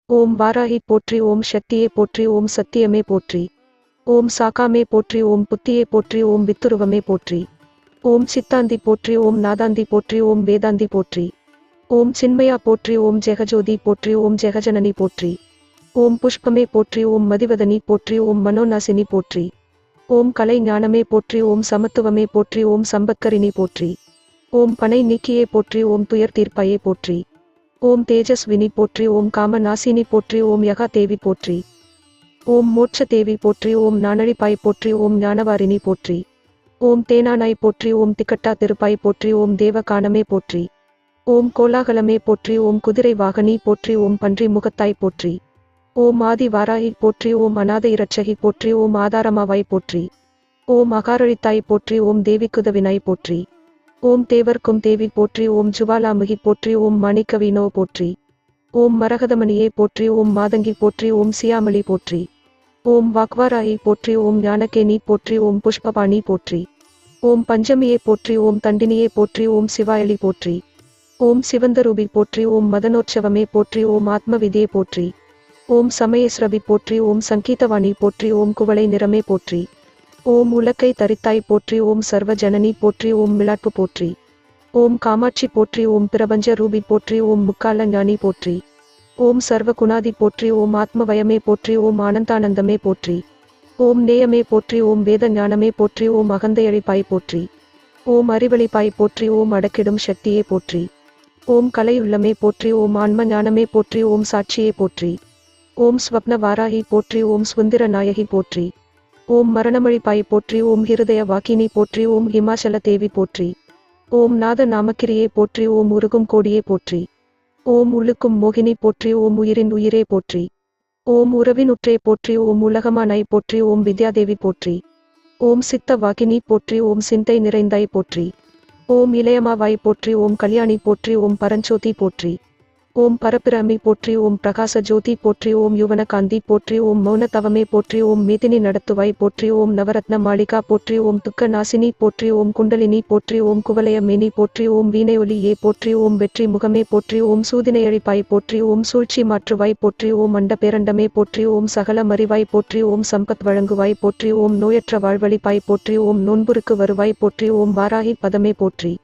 ஓம் வாராகி போற்றி. ஓம் சக்தியே போற்றி. ஓம் சத்தியமே போற்றி. ஓம் சாகாமே போற்றி. ஓம் புத்தியே போற்றி. ஓம் வித்துருவமே போற்றி. ஓம் சித்தாந்தி போற்றி. ஓம் நாதாந்தி போற்றி. ஓம் வேதாந்தி போற்றி. ஓம் சின்மயா போற்றி. ஓம் ஜெகஜோதி போற்றி. ஓம் ஜெகஜனனி போற்றி. ஓம் புஷ்பமே போற்றி. ஓம் மதிவதனி போற்றி. ஓம் மனோநாசினி போற்றி. ஓம் கலை ஞானமே போற்றி. ஓம் சமத்துவமே போற்றி. ஓம் சம்பத்கரிணி போற்றி. ஓம் பனை நீக்கியே போற்றி. ஓம் துயர் தீர்ப்பாயே போற்றி. ஓம் தேஜஸ்வினி போற்றி. ஓம் காம நாசினி போற்றி. ஓம் யகா தேவி போற்றி. ஓம் மோட்ச தேவி போற்றி. ஓம் நாணழிப்பாய் போற்றி. ஓம் ஞானவாரிணி போற்றி. ஓம் தேனானாய் போற்றி. ஓம் திக்கட்டா திருப்பாய் போற்றி. ஓம் தேவ காணமே போற்றி. ஓம் கோலாகலமே போற்றி. ஓம் குதிரை வாகனி போற்றி. ஓம் பன்றி முகத்தாய் போற்றி. ஓம் ஆதி வாராகி போற்றி. ஓம் அநாத இரட்சகி போற்றி. ஓம் ஆதாரமாவாய் போற்றி. ஓம் அகாரழித்தாய் போற்றி. ஓம் தேவிக்குதவினாய் போற்றி. ஓம் தேவர்க்கும் தேவி போற்றி. ஓம் ஜுவாலாமுகி போற்றி. ஓம் மாணிக்கவீனோ போற்றி. ஓம் மரகதமணியே போற்றி. ஓம் மாதங்கி போற்றி. ஓம் சியாமளி போற்றி. ஓம் வாக்வாராயி போற்றி. ஓம் ஞானகேனி போற்றி. ஓம் புஷ்பபாணி போற்றி. ஓம் பஞ்சமியே போற்றி. ஓம் தண்டினியே போற்றி. ஓம் சிவாயளி போற்றி. ஓம் சிவந்தரூபி போற்றி. ஓம் மதனோற்சவமே போற்றி. ஓம் ஆத்மவிதியே போற்றி. ஓம் சமயஸ்ரவி போற்றி. ஓம் சங்கீதவாணி போற்றி. ஓம் குவளை நிறமே போற்றி. ஓம் உலக்கை தரித்தாய் போற்றி. ஓம் சர்வ ஜனனி போற்றி. ஓம் மிளாட்பு போற்றி. ஓம் காமாட்சி போற்றி. ஓம் பிரபஞ்ச ரூபி போற்றி. ஓம் முக்கால ஞானி போற்றி. ஓம் சர்வ குணாதி போற்றி. ஓம் ஆத்மவயமே போற்றி. ஓம் ஆனந்தானந்தமே போற்றி. ஓம் நேயமே போற்றி. ஓம் வேத ஞானமே போற்றி. ஓம் அகந்தையழிப்பாய் போற்றி. ஓம் அறிவழிப்பாய் போற்றி. ஓம் அடக்கிடும் சக்தியே போற்றி. ஓம் கலையுள்ளமே போற்றி. ஓம் ஆன்ம ஞானமே போற்றி. ஓம் சாட்சியே போற்றி. ஓம் ஸ்வப்ன வாராகி போற்றி. ஓம் சுந்தர நாயகி போற்றி. ஓம் மரணமழிப்பாய் போற்றி. ஓம் ஹிருதய வாக்கினி போற்றி. ஓம் ஹிமாச்சல தேவி போற்றி. ஓம் நாத நாமக்கிரியே போற்றி. ஓம் உருகும் கோடியே போற்றி. ஓம் உழுக்கும் மோகினி போற்றி. ஓம் உயிரின் உயிரே போற்றி. ஓம் உறவின் உற்றே போற்றி. ஓம் உலகமானாய் போற்றி. ஓம் வித்யாதேவி போற்றி. ஓம் சித்த வாக்கினி போற்றி. ஓம் சிந்தை நிறைந்தாய் போற்றி. ஓம் இளையமாவாய் போற்றி. ஓம் கல்யாணி போற்றி. ஓம் பரஞ்சோதி போற்றி. ஓம் பரபிரமி போற்றி. ஓம் பிரகாச ஜோதி போற்றி. ஓம் யுவன காந்தி போற்றி. ஓம் மௌன தவமே போற்றி. ஓம் மேதினி நடத்துவாய் போற்றி. ஓம் நவரத்ன மாளிகா போற்றி. ஓம் துக்க நாசினி போற்றி. ஓம் குண்டலினி போற்றி. ஓம் குவலய மேனி போற்றி. ஓம் வீணை ஒலியே போற்றி. ஓம் வெற்றி முகமே போற்றி. ஓம் சூதினை அழிப்பாய் போற்றி. ஓம் சூழ்ச்சி மாற்றுவாய் போற்றி. ஓம் அண்ட பேரண்டமே போற்றி. ஓம் சகல மறிவாய் போற்றி. ஓம் சம்பத் வழங்குவாய் போற்றி. ஓம் நோயற்ற வாழ்வழிப்பாய் போற்றி. ஓம் நோன்புருக்கு வருவாய் போற்றி. ஓம் வாராகி பதமே போற்றி.